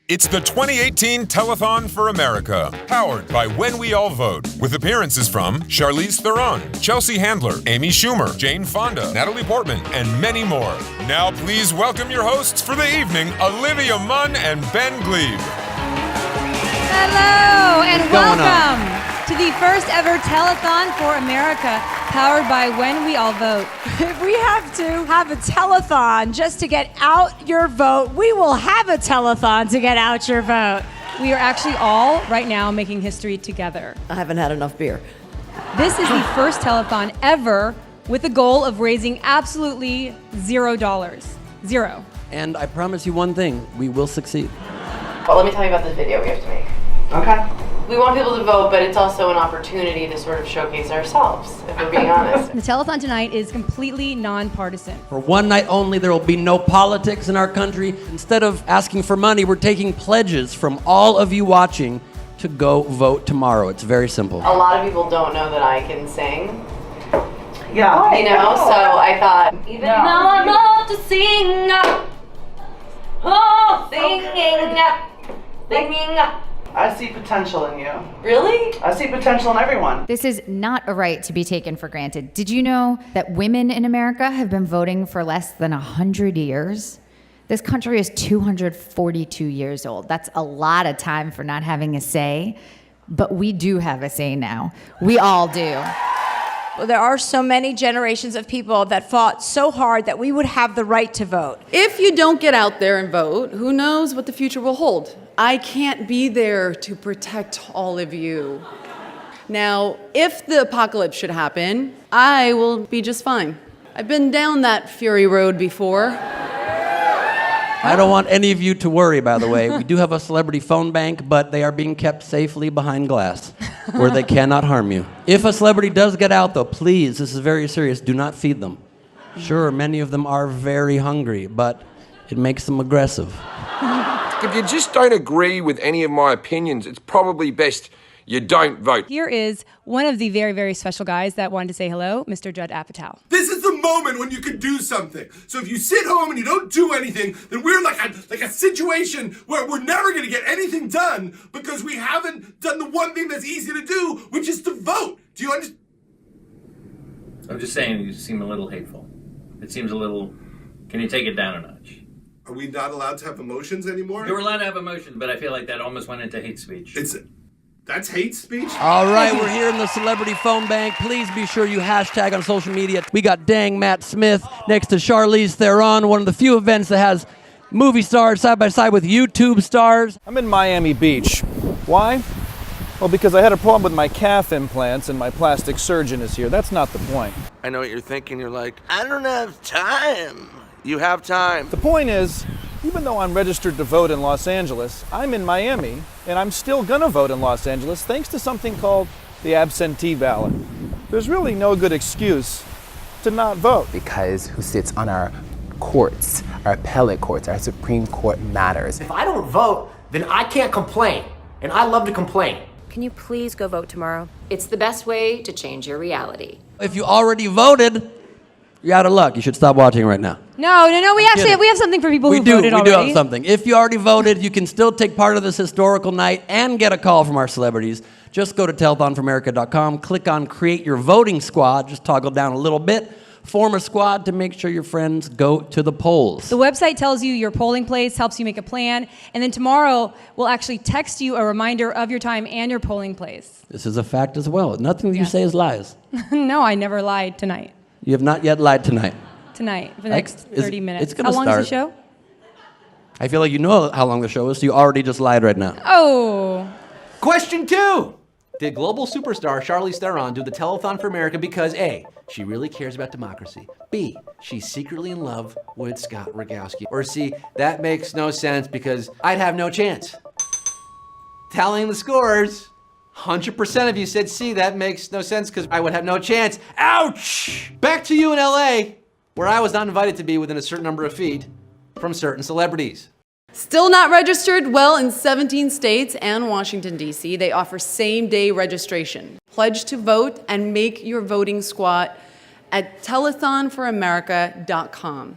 It's the 2018 Telethon for America, powered by When We All Vote, with appearances from Charlize Theron, Chelsea Handler, Amy Schumer, Jane Fonda, Natalie Portman, and many more. Now please welcome your hosts for the evening, Olivia Munn and Ben Gleib. Hello and welcome to the first ever Telethon for America, powered by When We All Vote. If we have to have a telethon just to get out your vote, we will have a telethon to get out your vote. We are actually all right now making history together. I haven't had enough beer. This is the first telethon ever with the goal of raising absolutely $0. Zero. And I promise you one thing, we will succeed. Well, let me tell you about this video we have to make. Okay. We want people to vote, but it's also an opportunity to sort of showcase ourselves, if we're being honest. The telethon tonight is completely nonpartisan. For one night only, there will be no politics in our country. Instead of asking for money, we're taking pledges from all of you watching to go vote tomorrow. It's very simple. A lot of people don't know that I can sing. Yeah. You know, so I thought, even though I love to sing, singing. I see potential in you. Really? I see potential in everyone. This is not a right to be taken for granted. Did you know that women in America have been voting for less than 100 years? This country is 242 years old. That's a lot of time for not having a say, but we do have a say now. We all do. Well, there are so many generations of people that fought so hard that we would have the right to vote. If you don't get out there and vote, who knows what the future will hold? I can't be there to protect all of you. Now, if the apocalypse should happen, I will be just fine. I've been down that fury road before. I don't want any of you to worry, by the way. We do have a celebrity phone bank, but they are being kept safely behind glass, where they cannot harm you. If a celebrity does get out, though, please, this is very serious, do not feed them. Sure, many of them are very hungry, but it makes them aggressive. If you just don't agree with any of my opinions, it's probably best you don't vote. Here is one of the very, very special guys that wanted to say hello, Mr. Judd Apatow. This is the moment when you can do something. So if you sit home and you don't do anything, then we're like a situation where we're never going to get anything done because we haven't done the one thing that's easy to do, which is to vote. Do you understand? I'm just saying you seem a little hateful. It seems a little... Can you take it down a notch? Are we not allowed to have emotions anymore? You're allowed to have emotions, but I feel like that almost went into hate speech. That's hate speech? All right, we're here in the celebrity phone bank. Please be sure you hashtag on social media. We got Dang Matt Smith next to Charlize Theron, one of the few events that has movie stars side by side with YouTube stars. I'm in Miami Beach. Why? Well, because I had a problem with my calf implants and my plastic surgeon is here. That's not the point. I know what you're thinking. You're like, I don't have time. You have time. The point is, even though I'm registered to vote in Los Angeles, I'm in Miami, and I'm still gonna vote in Los Angeles thanks to something called the absentee ballot. There's really no good excuse to not vote. Because who sits on our courts, our appellate courts, our Supreme Court matters. If I don't vote, then I can't complain, and I love to complain. Can you please go vote tomorrow? It's the best way to change your reality. If you already voted, you're out of luck. You should stop watching right now. No. We have something for people who voted already. We do have something. If you already voted, you can still take part of this historical night and get a call from our celebrities. Just go to telethonforamerica.com, click on Create Your Voting Squad, just toggle down a little bit, form a squad to make sure your friends go to the polls. The website tells you your polling place, helps you make a plan, and then tomorrow we'll actually text you a reminder of your time and your polling place. This is a fact as well. Nothing that you say is lies. No, I never lied tonight. You have not yet lied tonight. Tonight, for the next 30 minutes. It's gonna How long start. is the show? I feel like you know how long the show is, so you already just lied right now. Oh. Question 2. Did global superstar Charlize Theron do the Telethon for America because A, she really cares about democracy, B, she's secretly in love with Scott Rogowski, or C, that makes no sense because I'd have no chance? Tallying the scores, 100% of you said C, that makes no sense because I would have no chance. Ouch! Back to you in LA, where I was not invited to be within a certain number of feet from certain celebrities. Still not registered? Well, in 17 states and Washington, D.C., they offer same-day registration. Pledge to vote and make your voting squad at telethonforamerica.com.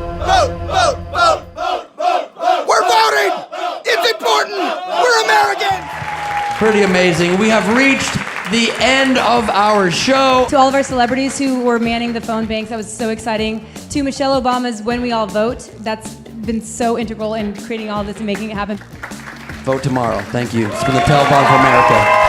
Pretty amazing. We have reached the end of our show. To all of our celebrities who were manning the phone banks, that was so exciting. To Michelle Obama's When We All Vote, that's been so integral in creating all this and making it happen. Vote tomorrow. Thank you. It's been the Telethon for America.